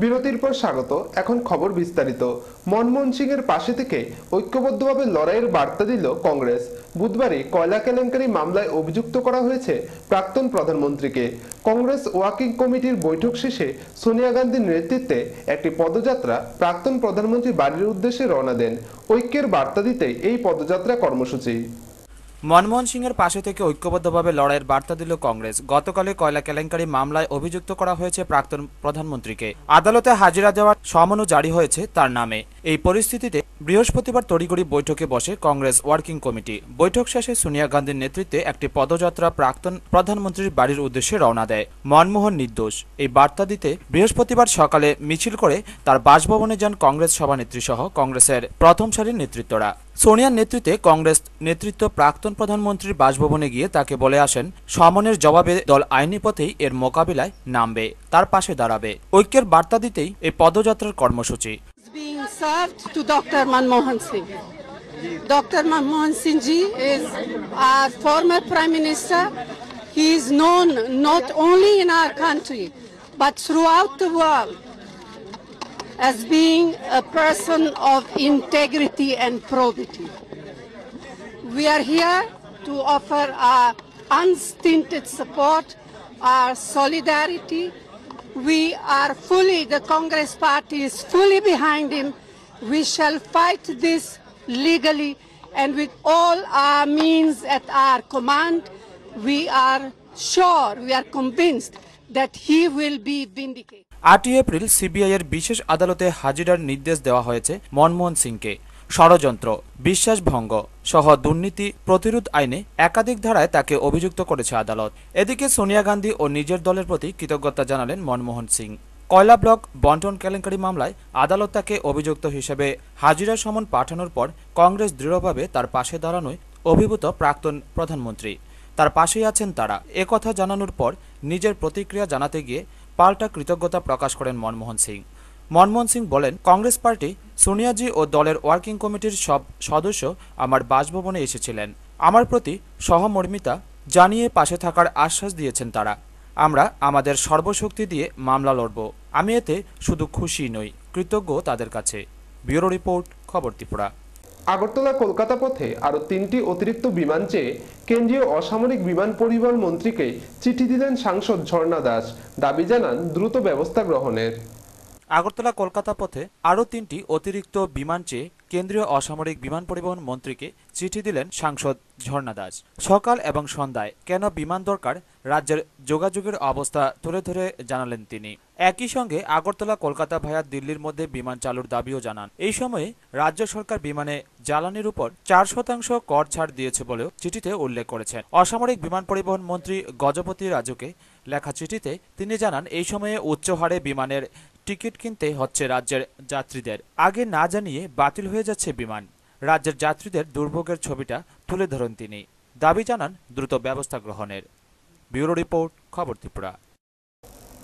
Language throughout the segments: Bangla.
বিরতির পর স্বাগত। এখন খবর বিস্তারিত। মনমোহন সিং এর পাশে থেকে ঐক্যবদ্ধভাবে লড়াইয়ের বার্তা দিল কংগ্রেস। বুধবারই কয়লা কেলেঙ্কারি মামলায় অভিযুক্ত করা হয়েছে প্রাক্তন প্রধানমন্ত্রীকে। কংগ্রেস ওয়ার্কিং কমিটির বৈঠক শেষে সোনিয়া গান্ধীর নেতৃত্বে একটি পদযাত্রা প্রাক্তন প্রধানমন্ত্রী বাড়ির উদ্দেশ্যে রওনা দেন। ঐক্যের বার্তা দিতে এই পদযাত্রা কর্মসূচি। মনমোহন সিংয়ের পাশে থেকে ঐক্যবদ্ধভাবে লড়াইয়ের বার্তা দিল কংগ্রেস। গতকালে কয়লা কেলেঙ্কারি মামলায় অভিযুক্ত করা হয়েছে প্রাক্তন প্রধানমন্ত্রীকে। আদালতে হাজিরা দেওয়ার সমনও জারি হয়েছে তার নামে। এই পরিস্থিতিতে বৃহস্পতিবার তড়িঘড়ি বৈঠকে বসে কংগ্রেস ওয়ার্কিং কমিটি। বৈঠক শেষে সোনিয়া গান্ধীর নেতৃত্বে একটি পদযাত্রা প্রাক্তন প্রধানমন্ত্রীর বাড়ির উদ্দেশ্যে রওনা দেয়। মনমোহন নির্দোষ এই বার্তা দিতে বৃহস্পতিবার সকালে মিছিল করে তার বাসভবনে যান কংগ্রেস সভানেত্রী সহ কংগ্রেসের প্রথম সারির নেতৃত্বরা। সোনিয়ার নেতৃত্বে কংগ্রেস নেতৃত্ব প্রাক্তন প্রধানমন্ত্রীর বাসভবনে গিয়ে তাকে বলে আসেন সমনের জবাবে দল আইনি পথেই এর মোকাবিলায় নামবে, তার পাশে দাঁড়াবে। ঐক্যের বার্তা দিতেই এই পদযাত্রার কর্মসূচি। Dr. Manmohan Singh. Dr. Manmohan Singh ji is our former Prime Minister. He is known not only in our country but throughout the world as being a person of integrity and probity. We are here to offer our unstinted support, our solidarity. The Congress party is fully behind him. We shall fight this legally and with all our means at our command. We are sure, we are convinced that he will be vindicated. 8 April CBI এর বিশেষ আদালতে হাজিরার নির্দেশ দেওয়া হয়েছে মনমোহন সিংকে। ষড়যন্ত্র, বিশ্বাসভঙ্গ সহ দুর্নীতি প্রতিরোধ আইনে একাধিক ধারায় তাকে অভিযুক্ত করেছে আদালত। এদিকে সোনিয়া গান্ধী ও নিজের দলের প্রতি কৃতজ্ঞতা জানালেন মনমোহন সিং। কয়লা ব্লক বন্টন কেলেঙ্কারি মামলায় আদালত তাকে অভিযুক্ত হিসেবে হাজিরা সমন পাঠানোর পর কংগ্রেস দৃঢ়ভাবে তার পাশে দাঁড়ানোয় অভিভূত প্রাক্তন প্রধানমন্ত্রী। তার পাশেই আছেন তারা। একথা জানানোর পর নিজের প্রতিক্রিয়া জানাতে গিয়ে পাল্টা কৃতজ্ঞতা প্রকাশ করেন মনমোহন সিং। মনমোহন সিং বলেন, কংগ্রেস পার্টি, সোনিয়াজি ও দলের ওয়ার্কিং কমিটির সব সদস্য আমার বাসভবনে এসেছিলেন। আমার প্রতি সহমর্মিতা জানিয়ে পাশে থাকার আশ্বাস দিয়েছেন তারা। আমরা আমাদের সর্বশক্তি দিয়ে মামলা লড়ব। আমি এতে শুধু খুশি নই, কৃতজ্ঞ তাদের কাছে। ব্যুরো রিপোর্ট, খবর ত্রিপুরা। আগরতলা কলকাতা পথে আরো 3টি অতিরিক্ত বিমান চেয়ে কেন্দ্রীয় অসামরিক বিমান পরিবহন মন্ত্রীকে চিঠি দিলেন সাংসদ ঝর্ণা দাস। দাবি জানান দ্রুত ব্যবস্থা গ্রহণের। আগরতলা কলকাতা পথে আরও 3টি অতিরিক্ত বিমান চেয়ে কেন্দ্রীয় অসামরিক বিমান পরিবহন মন্ত্রীকে চিঠি দিলেন সাংসদ ঝর্ণা দাস। সকাল এবং সন্ধ্যায় কেন বিমান দরকার রাজ্যের যোগাযোগের অবস্থা তুলে ধরে জানালেন তিনি। একই সঙ্গে আগরতলা কলকাতা ভায়া দিল্লির মধ্যে বিমান চালুর দাবিও জানান। এই সময়ে রাজ্য সরকার বিমানে জ্বালানির উপর 4% কর ছাড় দিয়েছে বলেও চিঠিতে উল্লেখ করেছেন। অসামরিক বিমান পরিবহন মন্ত্রী গজপতি রাজুকে লেখা চিঠিতে তিনি জানান, এই সময়ে উচ্চ হারে বিমানের টিকিট কিনতে হচ্ছে রাজ্যের যাত্রীদের। আগে না জানিয়ে বাতিল হয়ে যাচ্ছে বিমান। রাজ্যের যাত্রীদের দুর্ভোগের ছবিটা তুলে ধরেন তিনি। দাবি জানান দ্রুত ব্যবস্থা গ্রহণের। ব্যুরো রিপোর্ট, খবর ত্রিপুরা।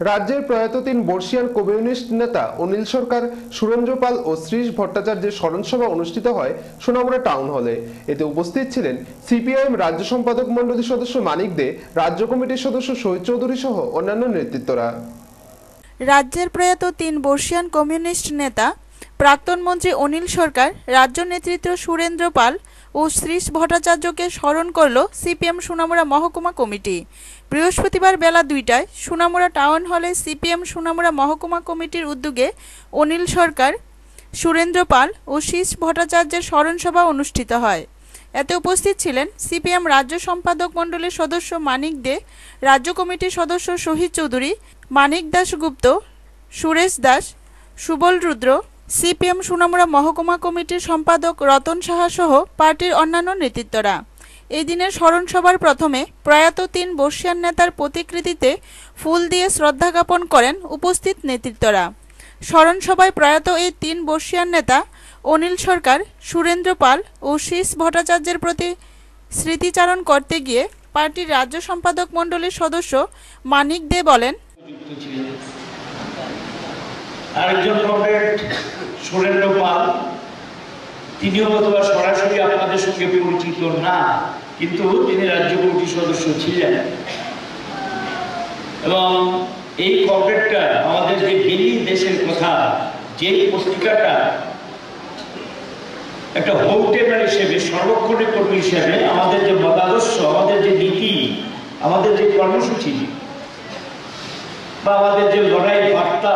রাজ্যের প্রয়াত 3 বর্ষিয়ান কমিউনিস্ট নেতা অনিল সরকার, সুরেন্দ্র পাল ও শ্রীশ ভট্টাচার্যের স্মরণসভা অনুষ্ঠিত হয় সোনামুড়া টাউন হলে। এতে উপস্থিত ছিলেন সিপিআইএম রাজ্য সম্পাদক মণ্ডলীর সদস্য মানিক দে, রাজ্য কমিটির সদস্য শহীদ চৌধুরী সহ অন্যান্য নেতৃত্বরা। রাজ্যের প্রয়াত 3 বর্ষিয়ান কমিউনিস্ট নেতা প্রাক্তন মন্ত্রী অনিল সরকার, রাজ্য নেতৃত্ব সুরেন্দ্র পাল ও শ্রীশ ভট্টাচার্যকে স্মরণ করল সিপিএম সোনামুড়া মহকুমা কমিটি। বৃহস্পতিবার বেলা 2টায় সোনামুড়া টাউন হলে সিপিএম সোনামুড়া মহকুমা কমিটির উদ্যোগে অনিল সরকার, সুরেন্দ্র পাল ও শ্রীশ ভট্টাচার্যের স্মরণসভা অনুষ্ঠিত হয়। এতে উপস্থিত ছিলেন সিপিএম রাজ্য সম্পাদক মণ্ডলীর সদস্য মানিক দে, রাজ্য কমিটির সদস্য শহীদ চৌধুরী, মানিক দাশগুপ্ত, সুরেশ দাস, সুবল রুদ্র, সিপিএম সোনামুড়া মহকুমা কমিটির সম্পাদক রতন সাহা সহ পার্টির অন্যান্য নেতৃত্বরা। এই দিনের স্মরণসভার প্রথমে প্রয়াত 3 বর্ষিয়ান নেতার প্রতিকৃতিতে ফুল দিয়ে শ্রদ্ধা জ্ঞাপন করেন উপস্থিত নেতৃত্বরা। স্মরণসভায় প্রয়াত এই 3 বর্ষিয়ান নেতা অনিল সরকার, সুরেন্দ্র পাল ও শ্রীশ ভট্টাচার্যের প্রতি স্মৃতিচারণ করতে গিয়ে পার্টির রাজ্য সম্পাদক মণ্ডলীর সদস্য মানিক দে বলেন, আরেকজন কমরেড সুরেন্দ্র পাল, তিনিও হয়তো সরাসরি আপনাদের সঙ্গে পরিচিত না, কিন্তু তিনি রাজ্য কমিটির সদস্য ছিলেন এবং এই কমরেডটা আমাদের যে ডেইলি দেশের কথা, যে পত্রিকাটা একটা হোম টেবিল হিসেবে, সর্বক্ষণের কর্মী হিসেবে আমাদের যে মতাদর্শ, আমাদের যে নীতি, আমাদের যে কর্মসূচি বা আমাদের যে লড়াই বার্তা,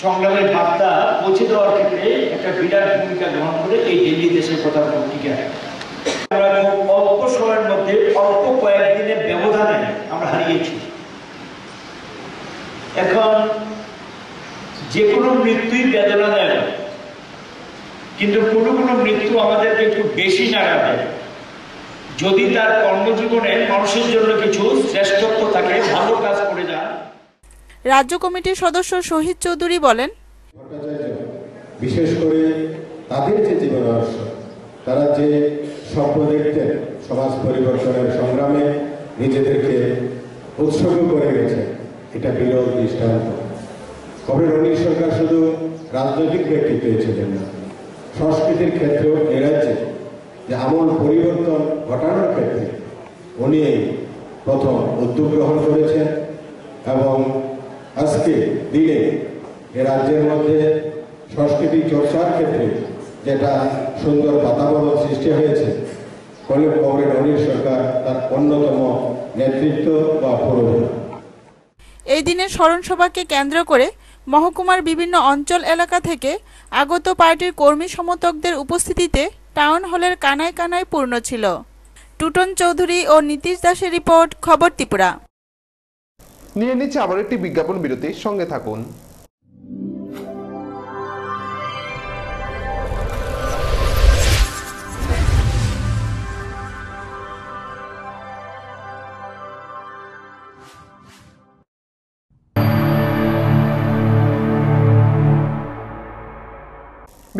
সংগ্রামের বার্তা পৌঁছে দেওয়ার ক্ষেত্রে একটা বিরাট ভূমিকা গ্রহণ করে এই ডেইলি দেশের কথা পত্রিকা। আমরা খুব অল্প সময়ের মধ্যে, অল্প কয়েকদিনের ব্যবধানে আমরা হারিয়েছি। এখন যে কোনো মৃত্যুই বেদনা দেয়, কিন্তু কোনো কোনো মৃত্যু আমাদেরকে একটু বেশি নাড়া দেয় যদি তার কর্মজীবনে মানুষের জন্য কিছু শ্রেষ্ঠত্ব থাকে, ভালো কাজ করে যান। রাজ্য কমিটির সদস্য শহীদ চৌধুরী বলেন, বিশেষ করে তাদের যে জীবনাদর্শ, তারা যে স্বপ্ন দেখতেন সমাজ পরিবর্তনের সংগ্রামে নিজেদেরকে উৎসর্গ করে গেছে, এটা বিরল দৃষ্টান্ত। কমরেড অনিল সরকার শুধু রাজনৈতিক ব্যক্তিত্ব ছিলেন না, সংস্কৃতির ক্ষেত্রেও এ রাজ্যে যে আমূল পরিবর্তন ঘটানোর ক্ষেত্রে উনি প্রথম উদ্যোগ গ্রহণ করেছেন এবং আজকে দিনে এ রাজ্যের মধ্যে সংস্কৃতি চর্চার ক্ষেত্রে যেটা সুন্দর বাতাবরণ সৃষ্টি হয়েছে, কমরেড অনিল সরকার তার অন্যতম নেতৃত্ব বা পুরোধা। এই দিনের স্মরণসভাকে কেন্দ্র করে মহকুমার বিভিন্ন অঞ্চল এলাকা থেকে আগত পার্টির কর্মী সমর্থকদের উপস্থিতিতে টাউন হলের কানায় কানায় পূর্ণ ছিল। টুটন চৌধুরী ও নীতিশ দাসের রিপোর্ট, খবর ত্রিপুরা। নিয়ে নিচ্ছে আবার একটি বিজ্ঞাপন বিরতি, সঙ্গে থাকুন।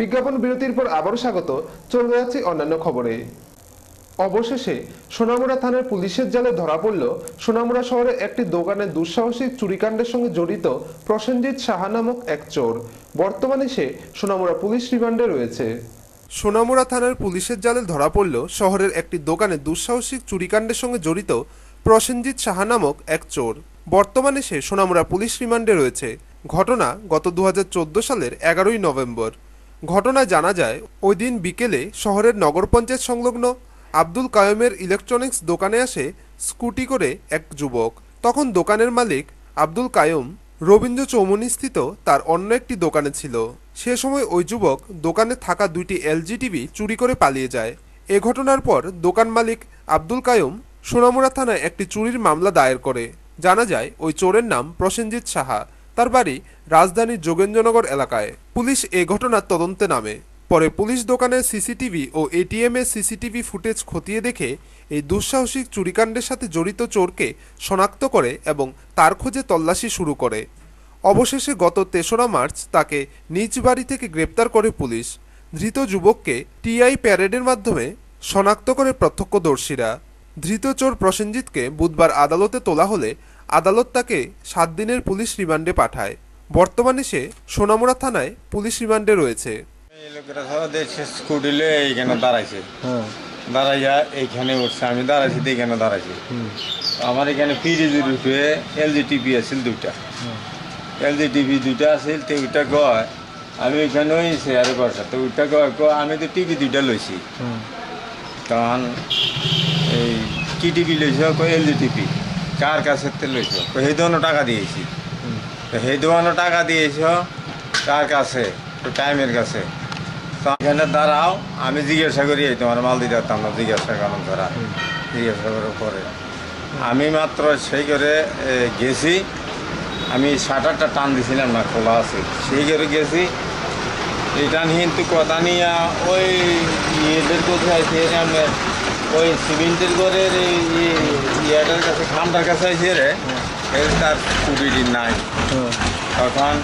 বিজ্ঞাপন বিরতির পর আবারও স্বাগত। চলে যাচ্ছি অন্যান্য খবরে। অবশেষে সোনামুড়া থানার পুলিশের জালে ধরা পড়ল সোনামুড়া শহরে একটি দোকানে দুঃসাহসিক চুরিকাণ্ডের সঙ্গে জড়িত প্রসেনজিৎ সাহা নামক এক চোর। বর্তমানে সে সোনামুড়া পুলিশ রিমান্ডে রয়েছে। সোনামুড়া থানার পুলিশের জালে ধরা পড়ল শহরের একটি দোকানে দুঃসাহসিক চুরিকাণ্ডের সঙ্গে জড়িত প্রসেনজিৎ সাহা নামক এক চোর। বর্তমানে সে সোনামুড়া পুলিশ রিমান্ডে রয়েছে। ঘটনা গত 2014 সালের 11ই নভেম্বর। ঘটনায় জানা যায়, ওই দিন বিকেলে শহরের নগর পঞ্চায়েত সংলগ্ন আব্দুল কায়ুমের ইলেকট্রনিক্স দোকানে আসে স্কুটি করে এক যুবক। তখন দোকানের মালিক আব্দুল কায়ুম রবীন্দ্র চৌমুহনীস্থিত তার অন্য একটি দোকানে ছিল। সে সময় ওই যুবক দোকানে থাকা 2টি LG টিভি চুরি করে পালিয়ে যায়। এ ঘটনার পর দোকান মালিক আব্দুল কায়ুম সোনামুড়া থানায় একটি চুরির মামলা দায়ের করে। জানা যায়, ওই চোরের নাম প্রসেনজিৎ সাহা। তার বাড়ি রাজধানীর যোগেন্দ্রনগর এলাকায়। পুলিশ এ ঘটনার তদন্তে নামে। পরে পুলিশ দোকানের সিসিটিভি ও ATM এর সিসিটিভি ফুটেজ খতিয়ে দেখে এই দুঃসাহসিক চুরিকাণ্ডের সাথে জড়িত চোরকে শনাক্ত করে এবং তার খোঁজে তল্লাশি শুরু করে। অবশেষে গত 3রা মার্চ তাকে নিজ বাড়ি থেকে গ্রেপ্তার করে পুলিশ। ধৃত যুবককে TI প্যারেডের মাধ্যমে শনাক্ত করে প্রত্যক্ষদর্শীরা। ধৃত চোর প্রসেনজিৎকে বুধবার আদালতে তোলা হলে আদালত তাকে 7 দিনের পুলিশ রিমান্ডে পাঠায়। বর্তমানে সে সোনামুড়া থানায় পুলিশ রিমান্ডে রয়েছে। স্কুটিলে এইখানে দাঁড়াইছে, দাঁড়াইয়া এইখানে উঠছে, আমি দাঁড়াইছি এইখানে দাঁড়াইছি। আমার এখানে ফ্রিজের উঠে LG টিভি আছিল 2টা, LG টিভি 2টা আছিল। তো ওইটা কয় আমি ওইখানে ওই শেয়ারে বসা, তো ওইটা কয় আমি তো টিভি 2টা লইছি। তখন এই কি টিভি লইছ? LG TV. কার কাছে লইছ? সেই দোকানও টাকা দিয়েছি। সেই দোকানও টাকা দিয়েছ কার কাছে? তো টাইমের কাছে। তো এখানে দাঁড়াও, আমি জিজ্ঞাসা করি তোমার মাল দিতে পারতাম না, জিজ্ঞাসা করলাম ধরা। জিজ্ঞাসা করার পরে আমি মাত্র সেই করে গেছি, আমি শাটারটা টান দিছিলাম না, খোলা আছে, সেই করে গেছি। এই টান কিন্তু কথা নিয়ে ওই ইয়েদের কোথায় আছে, ওই সিমেন্টের ঘরের ইয়েটার কাছে, খামটার কাছে আছে রে, তার স্কুটি নাই। তখন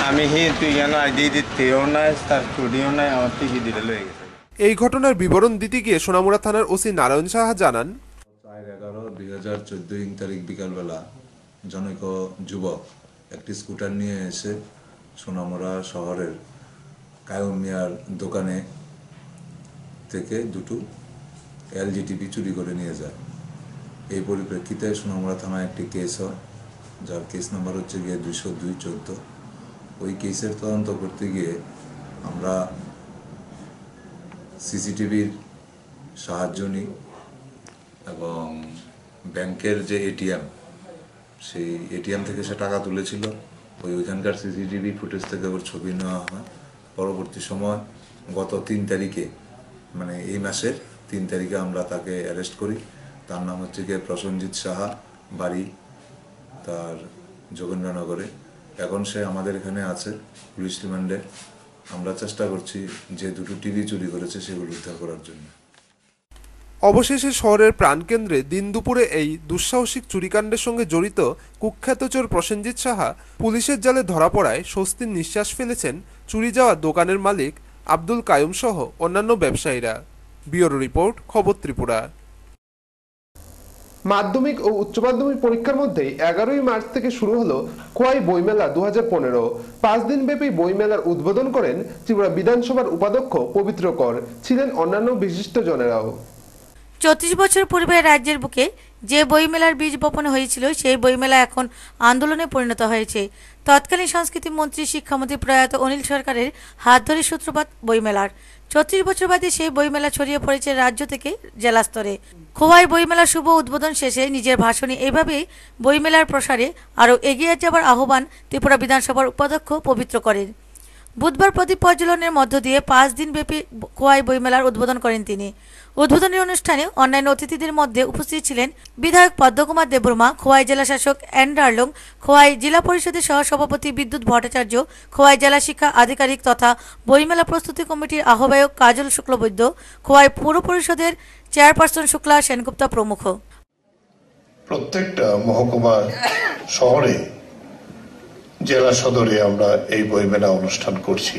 আমি তুই কেন দিয়ে দিতেও নাই, তার স্কুটিও নাই, আমার টিকি দিতে লয়ে গেছে। এই ঘটনার বিবরণ দিতে গিয়ে সোনামুড়া থানার ওসি নারায়ণ সাহা জানান, 4/11/2014 তারিখ বিকালবেলা জনৈক যুবক একটি স্কুটার নিয়ে এসে সোনামুড়া শহরের কায়ুম মিয়ার দোকানে থেকে 2টো LG টিভি চুরি করে নিয়ে যায়। এই পরিপ্রেক্ষিতে সোনামুড়া থানায় একটি কেস হয় যার কেস নাম্বার হচ্ছে গিয়ে 202/14। ওই কেসের তদন্ত করতে গিয়ে আমরা সিসিটিভির সাহায্য নিই এবং ব্যাংকের যে এটিএম, সেই এটিএম থেকে সে টাকা তুলেছিল, ওইখানকার সিসিটিভি ফুটেজ থেকে ওর ছবি নেওয়া হয়। পরবর্তী সময় গত 3 তারিখে, মানে এই মাসের 3 তারিখে আমরা তাকে অ্যারেস্ট করি। তার নাম হচ্ছে গিয়ে প্রসেনজিৎ সাহা, বাড়ি তার যোগেন্দ্রনগরে। এখন সে আমাদের এখানে আছে পুলিশ রিমান্ডে। আমরা চেষ্টা করছি যে 2টো টিভি চুরি করেছে সেগুলো উদ্ধার করার জন্য। অবশেষে শহরের প্রাণকেন্দ্রে দিন দুপুরে এই দুঃসাহসিক চুরিকাণ্ডের সঙ্গে জড়িত কুখ্যাত চোর প্রসেনজিৎ সাহা পুলিশের জালে ধরা পড়ায় স্বস্তির নিঃশ্বাস ফেলেছেন চুরি যাওয়া দোকানের মালিক আব্দুল কায়ুম সহ অন্যান্য ব্যবসায়ীরা। ব্যুরো রিপোর্ট, খবর ত্রিপুরা। মাধ্যমিক ও উচ্চ মাধ্যমিক পরীক্ষার মধ্যেই 11ই মার্চ থেকে শুরু হলো খোয়াই বইমেলা 2015। 5 দিন ব্যাপী বইমেলার উদ্বোধন করেন ত্রিপুরা বিধানসভার উপাধ্যক্ষ পবিত্র কর, ছিলেন অন্যান্য বিশিষ্টজনেরাও। 34 বছর পূর্বে রাজ্যের বুকে যে বইমেলার বীজ বপন হয়েছিল সেই বইমেলা এখন আন্দোলনে পরিণত হয়েছে। তৎকালীন সংস্কৃতি মন্ত্রী, শিক্ষামন্ত্রী প্রয়াত অনিল সরকারের হাত ধরে সূত্রপাত বইমেলার। 34 বছর বাদে সেই বইমেলা ছড়িয়ে পড়েছে রাজ্য থেকে জেলা স্তরে। খোয়াই বইমেলার শুভ উদ্বোধন শেষে নিজের ভাষণে এভাবেই বইমেলার প্রসারে আরও এগিয়ে যাবার আহ্বান ত্রিপুরা বিধানসভার উপাধ্যক্ষ পবিত্র করেন। বুধবার প্রদীপ প্রজ্বলনের মধ্য দিয়ে 5 দিন ব্যাপী খোয়াই বইমেলার উদ্বোধন করেন তিনি। উদ্বোধনী অনুষ্ঠানে অন্যান্য অতিথিদের মধ্যে উপস্থিত ছিলেন বিধায়ক পদ্মকুমার দেববর্মা, খোয়াই জেলা শাসক এন ডার্লং, খোয়াই জেলা পরিষদের সহসভাপতি বিদ্যুৎ ভট্টাচার্য, খোয়াই জেলা শিক্ষা আধিকারিক তথা বইমেলা প্রস্তুতি কমিটির আহ্বায়ক কাজল শুক্লবৈদ্য, খোয়াই পৌর পরিষদের চেয়ারপারসন শুক্লা সেনগুপ্তা প্রমুখ। প্রত্যেকটা মহকুমা শহরে, জেলা সদরে আমরা এই বইমেলা অনুষ্ঠান করছি।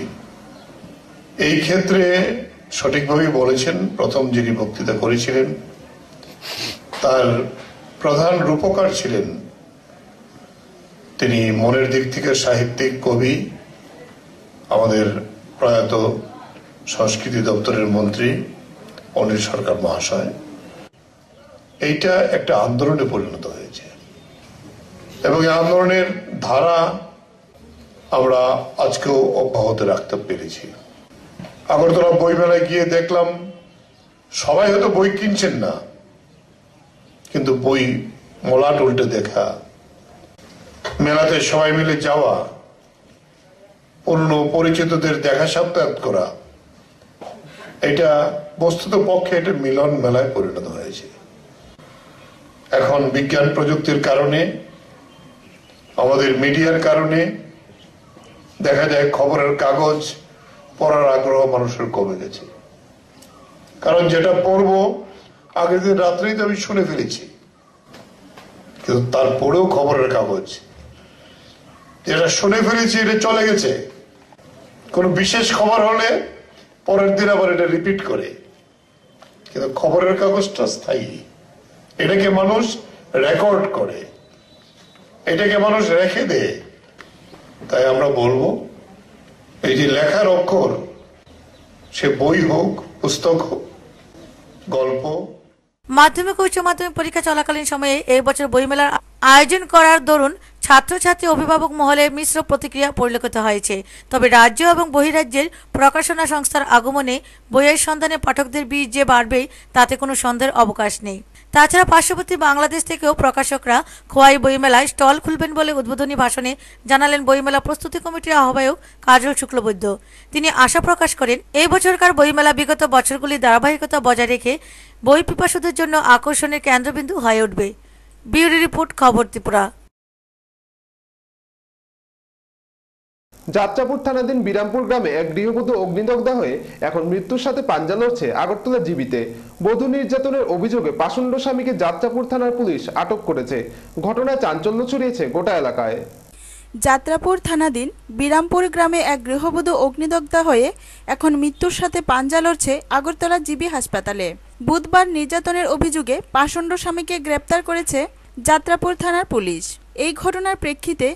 এই ক্ষেত্রে সঠিকভাবে বলেছেন, প্রথম যিনি বক্তৃতা করেছিলেন তার প্রধান রূপকার ছিলেন তিনি মনের দিক থেকে সাহিত্যিক, কবি, আমাদের প্রয়াত সংস্কৃতি দপ্তরের মন্ত্রী অনিল সরকার মহাশয়। এইটা একটা আন্দোলনে পরিণত হয়েছে এবং এই আন্দোলনের ধারা আমরা আজকেও অব্যাহত রাখতে পেরেছি। আগরতলা বইমেলায় গিয়ে দেখলাম সবাই হয়তো বই কিনছেন না, কিন্তু বই মলাট উল্টে দেখা, মেলাতে সবাই মিলে যাওয়া, পুরনো পরিচিতদের দেখা সাক্ষাৎ করা, এটা বস্তুত পক্ষে এটা মিলন মেলায় পরিণত হয়েছে। এখন বিজ্ঞান প্রযুক্তির কারণে, আমাদের মিডিয়ার কারণে দেখা যায় খবরের কাগজ পড়ার আগ্রহ মানুষের কমে গেছে। কারণ যেটা পড়বো আগের দিন রাত্রেই তো আমি শুনে ফেলেছি, কিন্তু তারপরেও খবরের কাগজ যেটা শুনে ফেলেছি এটা চলে গেছে। কোনো বিশেষ খবর হলে পরের দিন আবার এটা রিপিট করে, কিন্তু খবরের কাগজটা স্থায়ী। এটাকে মানুষ রেকর্ড করে, এটাকে মানুষ রেখে দেয়। তাই আমরা বলবো এই যে লেখার অক্ষর, সে বই হোক, পুস্তক হোক, গল্প। মাধ্যমিক ও উচ্চ মাধ্যমিক পরীক্ষা চলাকালীন সময়ে এই বছর বইমেলার আয়োজন করার দরুন ছাত্রছাত্রী অভিভাবক মহলে মিশ্র প্রতিক্রিয়া পরিলক্ষিত হয়েছে। তবে রাজ্য এবং বহিরাজ্যের প্রকাশনা সংস্থার আগমনে বইয়ের সন্ধানে পাঠকদের বীজ যে বাড়বেই তাতে কোনো সন্দেহের অবকাশ নেই। তাছাড়া পার্শ্ববর্তী বাংলাদেশ থেকেও প্রকাশকরা খোয়াই বইমেলায় স্টল খুলবেন বলে উদ্বোধনী ভাষণে জানালেন বইমেলা প্রস্তুতি কমিটির আহ্বায়ক কাজল শুক্লবৈদ্য। তিনি আশা প্রকাশ করেন এই বছরকার বইমেলা বিগত বছরগুলির ধারাবাহিকতা বজায় রেখে বই পিপাসুদের জন্য আকর্ষণের কেন্দ্রবিন্দু হয়ে উঠবে। ব্যুরো রিপোর্ট, খবর ত্রিপুরা। যাত্রাপুর থানাধীন বিরামপুর গ্রামে এক গৃহবধূ অগ্নিদগ্ধ হয়ে এখন মৃত্যুর সাথে পাঞ্জা লড়ছে আগরতলা জীবিতে। বধূ নির্যাতনের অভিযোগে পাষণ্ড স্বামীকে যাত্রাপুর থানার পুলিশ আটক করেছে। ঘটনায় চাঞ্চল্য ছড়িয়েছে গোটা এলাকায়। যাত্রাপুর থানাধীন বিরামপুর গ্রামে এক গৃহবধূ অগ্নিদগ্ধ হয়ে এখন মৃত্যুর সাথে পাঞ্জা লড়ছে আগরতলা জিবি হাসপাতালে। বুধবার নির্যাতনের অভিযোগে পাষণ্ড স্বামীকে গ্রেপ্তার করেছে যাত্রাপুর থানার পুলিশ। এই ঘটনার প্রেক্ষিতে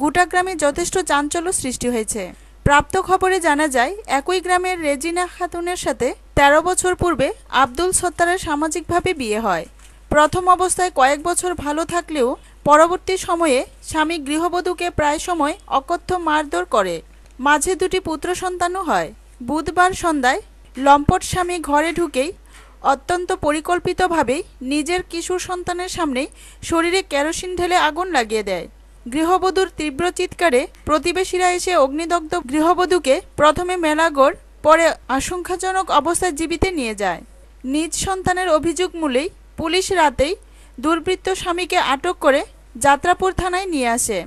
গোটা গ্রামে যথেষ্ট চাঞ্চল্য সৃষ্টি হয়েছে। প্রাপ্ত খবরে জানা যায় একই গ্রামের রেজিনা খাতুনের সাথে 13 বছর পূর্বে আব্দুল সত্তারের সামাজিকভাবে বিয়ে হয়। প্রথম অবস্থায় কয়েক বছর ভালো থাকলেও পরবর্তী সময়ে স্বামী গৃহবধূকে প্রায় সময় অকথ্য মারধর করে। মাঝে 2টি পুত্র সন্তানও হয়। বুধবার সন্ধ্যায় লম্পট স্বামী ঘরে ঢুকেই অত্যন্ত পরিকল্পিতভাবেই নিজের কিশোর সন্তানের সামনেই শরীরে কেরোসিন ঢেলে আগুন লাগিয়ে দেয়। গৃহবধূর তীব্র চিৎকারে প্রতিবেশীরা এসে অগ্নিদগ্ধ গৃহবধূকে প্রথমে মেলাগড়, পরে আশঙ্কাজনক অবস্থায় জীবিত নিয়ে যায়। নিজ সন্তানের অভিযোগ মূলেই পুলিশ রাতেই দুর্বৃত্ত স্বামীকে আটক করে যাত্রাপুর থানায় নিয়ে আসে।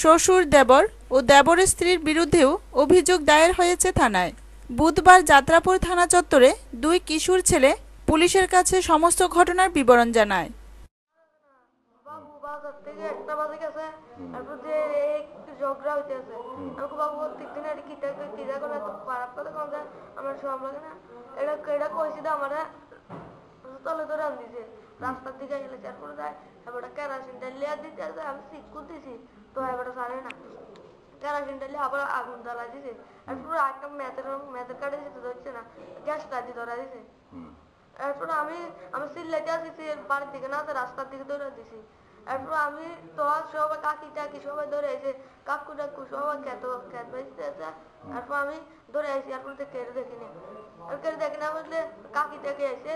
শ্বশুর, দেবর ও দেবরের স্ত্রীর বিরুদ্ধেও অভিযোগ দায়ের হয়েছে থানায়। বুধবার যাত্রাপুর থানা চত্বরে 2 কিশোর ছেলে পুলিশের কাছে সমস্ত ঘটনার বিবরণ জানায়। রাস্তার দিকে গেলে তারপরে যায় এবার কেরাসিন ডালিয়া দিতে আমি শিক্ষুর দিছি তো এবার সারে না কেরাসিন ডালিয়ে আবার আগুন জ্বালা দিছে আর পুরো একটা ম্যাথের কাটে দিতে ধরছে না গ্যাস কাজে ধরা দিছে। এরপরে আমি সিল্লাইতে আসছি বাড়ির দিকে না রাস্তার দিকে ধরে দিছি। এরপর আমি তো সবাই কাকি টাকি সবাই ধরে এসে কাকু টাকু সবাই খেত বেঁচতে আছে। এরপর আমি ধরে আসি এরপর কেড়ে দেখিনি কেড়ে দেখি না বুঝলে কাকি টাকি এসে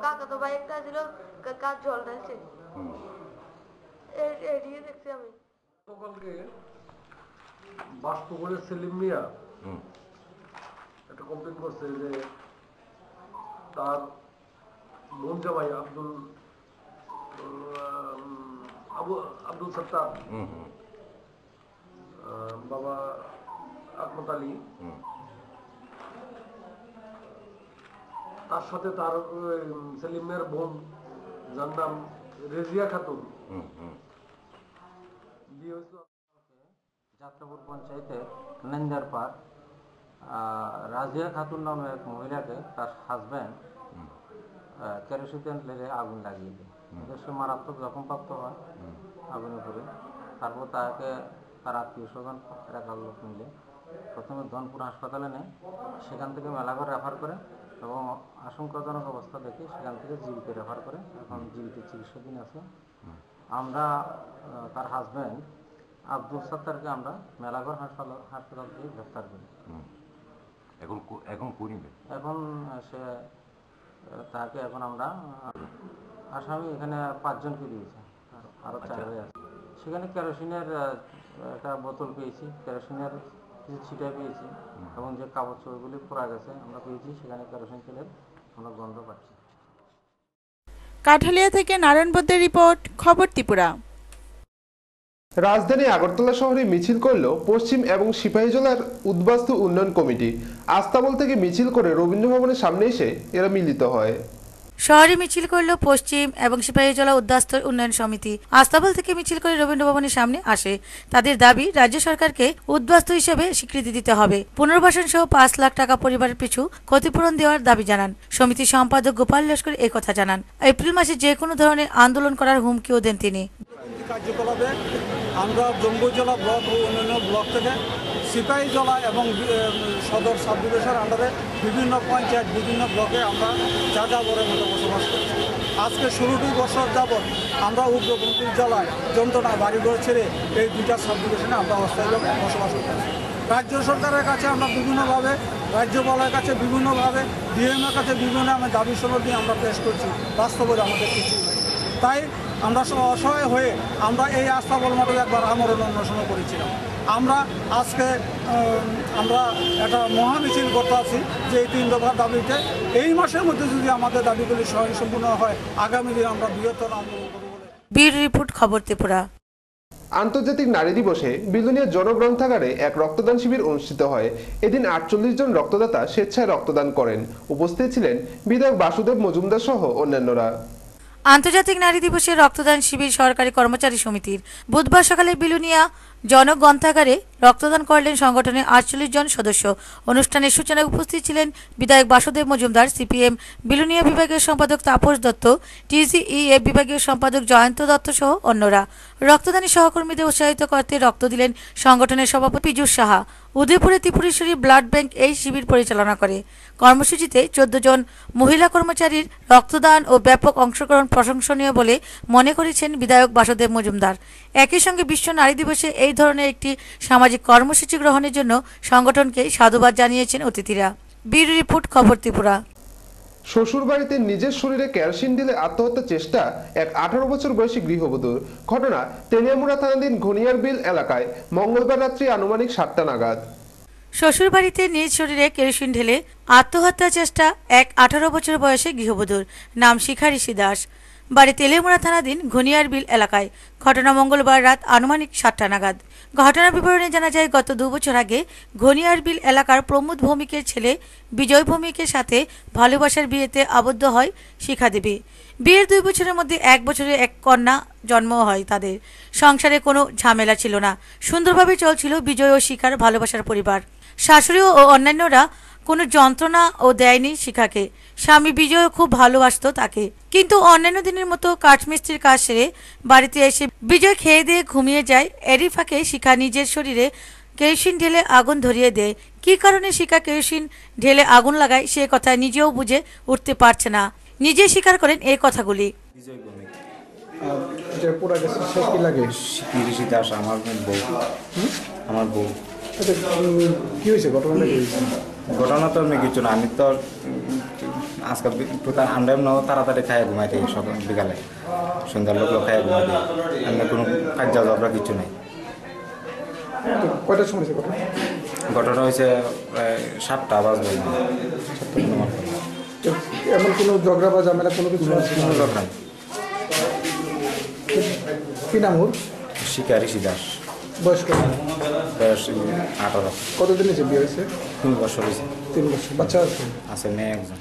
কাকা তো ভাই একটা ছিল কাজ জল ঢালছে এড়িয়ে দেখছি আমি। সকালকে বাস্তবনের সেলিম মিয়া একটা কমপ্লেন করছে যে তার বোন জামাই আব্দুল সত্তার বাবা আকমত আলী তার সাথে তার সেলিমের বোন যার নাম রেজিয়া খাতুন বিয়ে হয়েছিল যাত্রাপুর পঞ্চায়েতে নেন্দার পার রাজিয়া খাতুন নামে এক মহিলাকে তার হাজব্যান্ড কেরোসিন ঢেলে আগুন লাগিয়ে দেয়। সে মারাত্মক জখমপ্রাপ্ত হয় আগুনে পড়ে। তারপর তাকে তার আত্মীয় স্বজন এলাকার লোক মিলে প্রথমে ধনপুর হাসপাতালে নেয়, সেখান থেকে মেলাঘর রেফার করে এবং আশঙ্কাজনক অবস্থা দেখে সেখান থেকে জীবিত রেফার করে। এখন জীবিত চিকিৎসাধীন আছে। আমরা তার হাজব্যান্ড আব্দুল সত্তারকে আমরা মেলাঘর হাসপাতাল থেকে গ্রেফতার করি। এখন সে তাকে এখন আমরা আসামি এখানে 5 জনকে দিয়েছে, আরো 4 হয়ে আছে। সেখানে কেরোসিনের একটা বোতল পেয়েছি, কেরোসিনের কিছু ছিটা পেয়েছি এবং যে কাপড় চোপড়গুলি পোড়া গেছে আমরা পেয়েছি। সেখানে কেরোসিন তেলের আমরা গন্ধ পাচ্ছি। কাঠালিয়া থেকে নারায়ণ বদ্দের রিপোর্ট, খবর ত্রিপুরা। রাজধানী আগরতলা শহরে মিছিল করল পশ্চিম এবং সিপাহীজলার উদ্বাস্তু উন্নয়ন কমিটি। আস্তাবল থেকে মিছিল করে রবীন্দ্র ভবনের সামনে এসে এরা মিলিত হয়। শহরে মিছিল করল পশ্চিম এবং সিপাহীজলা উদ্বাস্তু উন্নয়ন সমিতি। আস্তাবল থেকে মিছিল করে রবীন্দ্র ভবনের সামনে আসে। তাদের দাবি রাজ্য সরকারকে উদ্বাস্তু হিসেবে স্বীকৃতি দিতে হবে। পুনর্বাসন সহ 5 লাখ টাকা পরিবারের পিছু ক্ষতিপূরণ দেওয়ার দাবি জানান। সমিতির সম্পাদক গোপাল লস্কর এই কথা জানান। এপ্রিল মাসে যে কোনো ধরনের আন্দোলন করার হুমকিও দেন তিনি। কার্যকলাপে আমরা জম্মু জেলা ব্লক ও অন্যান্য ব্লক থেকে সিপাহীজলা এবং সদর সাব ডিভিশনের আন্ডারে বিভিন্ন পঞ্চায়েত বিভিন্ন ব্লকে আমরা যাযাবরের মতো বসবাস করছি। আজকে 16টি বছর যাবৎ আমরা উগ্রপন্থী জেলায় যন্ত্রণা বাড়িঘর ছেড়ে এই 2টা সাব ডিভিশনে আমরা অস্থায়ীভাবে বসবাস করতেছি। রাজ্য সরকারের কাছে আমরা বিভিন্নভাবে, রাজ্যপালের কাছে বিভিন্নভাবে, ডিএমের কাছে বিভিন্ন দাবি সনদ নিয়ে আমরা পেশ করছি। বাস্তবে আমাদের কিছু নেই। তাই আমরা অসহায় হয়ে আমরা এই আস্তাবল মাঠে একবার আমরণ অন্বেষণ করেছিলাম। আমরা আজকে আমরা একটা মহামিছিল করতে আছি যে এই 3 দফার দাবিতে এই মাসের মধ্যে যদি আমাদের দাবিগুলি সম্পূর্ণ হয় আগামী দিনে আমরা বৃহত্তর আন্দোলন করব বলে। বীর রিপোর্ট, খবর ত্রিপুরা। আন্তর্জাতিক নারী দিবসে বিলুনিয়া জনগ্রন্থাগারে এক রক্তদান শিবির অনুষ্ঠিত হয়। এদিন 48 জন রক্তদাতা স্বেচ্ছায় রক্তদান করেন। উপস্থিত ছিলেন বিধায়ক বাসুদেব মজুমদার সহ অন্যান্যরা। আন্তর্জাতিক নারী দিবসে রক্তদান শিবির সরকারি কর্মচারী সমিতির বুধবার সকালে বিলুনিয়া জনগ্রন্থাগারে রক্তদান করলেন সংগঠনের 48 জন সদস্য। অনুষ্ঠানের সূচনায় উপস্থিত ছিলেন বিধায়ক বাসুদেব মজুমদার, সিপিএম বিলুনিয়া বিভাগীয় সম্পাদক তাপস দত্ত, টিজিইএ বিভাগীয় সম্পাদক জয়ন্ত দত্ত সহ অন্যরা। রক্তদানী সহকর্মীদের উৎসাহিত করতে রক্ত দিলেন সংগঠনের সভাপতি পীযূষ সাহা। উদয়পুরে ত্রিপুরেশ্বরী ব্লাড ব্যাংক এই শিবির পরিচালনা করে। কর্মসূচিতে 14 জন মহিলা কর্মচারীর রক্তদান ও ব্যাপক অংশগ্রহণ প্রশংসনীয় বলে মনে করেছেন বিধায়ক বাসুদেব মজুমদার। একই সঙ্গে বিশ্ব নারী দিবসে এই ধরনের একটি সামাজিক কর্মসূচি গ্রহণের জন্য সংগঠনকে সাধুবাদ জানিয়েছেন অতিথিরা। ব্যুরো রিপোর্ট, খবর ত্রিপুরা। শ্বশুরবাড়িতে নিজের শরীরে কেরোসিন ঢেলে আত্মহত্যার চেষ্টা এক 18 বছর বয়সী গৃহবধূর। ঘটনা তেলিয়ামুড়া থানাধীন ঘনিয়ারবিল এলাকায় মঙ্গলবার রাত্রি আনুমানিক 7টা নাগাদ। শ্বশুরবাড়িতে নিজ শরীরে কেরোসিন ঢেলে আত্মহত্যার চেষ্টা এক 18 বছর বয়সী গৃহবধূর। নাম শিখা ঋষি দাস, বাড়ি তেলিয়ামুড়া থানাধীন ঘনিয়ারবিল এলাকায়। ঘটনা মঙ্গলবার রাত আনুমানিক 7টা নাগাদ। ঘটনার বিবরণে জানা যায়, গত 2 বছর আগে ঘনিয়ারবিল এলাকার প্রমোদ ভৌমিকের ছেলে বিজয় ভৌমিকের সাথে ভালোবাসার বিয়েতে আবদ্ধ হয় শিখা দেবী। বিয়ের 2 বছরের মধ্যে 1 বছরে এক কন্যা জন্ম হয় তাদের। সংসারে কোনো ঝামেলা ছিল না, সুন্দরভাবে চলছিল বিজয় ও শিখার ভালোবাসার পরিবার। শাশুড়ি ও অন্যান্যরা কোনো যন্ত্রণা ও দেয়নি শিখাকে। স্বামী বিজয় খুব ভালোবাসত তাকে, কিন্তু অন্যান্য দিনের মতো কাঠমিস্ত্রির কাজ সেরে বাড়িতে এসে বিজয় খেয়ে দিয়ে ঘুমিয়ে যায়। এরই ফাঁকে শিখা নিজের শরীরে কেরোসিন ঢেলে আগুন ধরিয়ে দেয়। কী কারণে শিখা কেরোসিন ঢেলে আগুন লাগায় সে কথা নিজেও বুঝে উঠতে পারছে না। নিজে স্বীকার করেন এই কথাগুলি। ঘটনা তো আমি কিছু না, আমি তো আজকাল আমরা তাড়াতাড়ি খাইয়া ঘুমাই থাকি, সকাল বিকালে সন্ধ্যার লোক খাইয়া ঘুমাই দিই। আমরা কোনো কাজ যাওয়া কিছু নেই। কয়টার সময় ঘটনা হয়েছে প্রায় 7টা বাজবে। এমন কোনো ঝগড়া বা ঝামেলা কোনো কিছু? কোনো ঝগড়া নেই। কি নাম ওর? শিখা ঋষি দাস। বয়স কত? বয়স 18। কতদিন হয়েছে বিয়ে হয়েছে? 3 বছর হয়েছে। 3 বছর। বাচ্চা আছে? আছে, মেয়ে একজন।